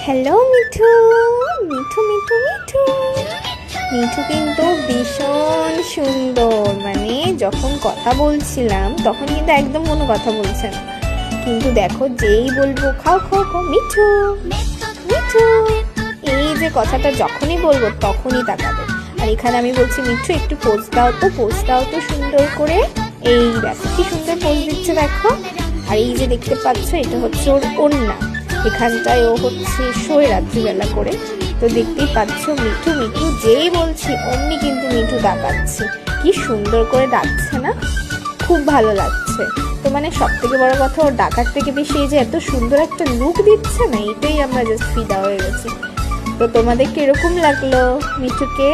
Hello Mithu Mithu Mithu Mithu Mithu কিন্তু ভীষণ সুন্দর। মানে যখন কথা বলছিলাম তখন কিন্তু একদম কোনো কথা বলছে না, কিন্তু দেখো যেই বলবো খাও খাও খাও মিঠু মিঠু, এই যে কথাটা যখনই বলবো তখনই তাকাবে। আর এখানে আমি বলছি মিঠু একটু পোজ দাও তো, পোজ দাও তো সুন্দর করে। এই দেখো কি সুন্দর পোজ দিচ্ছে দেখো। আর এই যে দেখতে পাচ্ছ এটা হচ্ছে ওর ওড়না, এখানটায় ও হচ্ছে শোয় রাত্রিবেলা করে। তো দেখতেই পাচ্ছ মিঠু মিঠু যেই বলছি অমনি কিন্তু মিঠু ডাকাচ্ছে, কি সুন্দর করে ডাকছে না, খুব ভালো লাগছে। তো মানে সব থেকে বড় কথা ওর ডাকার থেকে বেশি এই যে এত সুন্দর একটা লুক দিচ্ছে না, এটাই আমরা জাস্ট ফিদা হয়ে গেছি। তো তোমাদের কিরকম লাগলো মিঠুকে?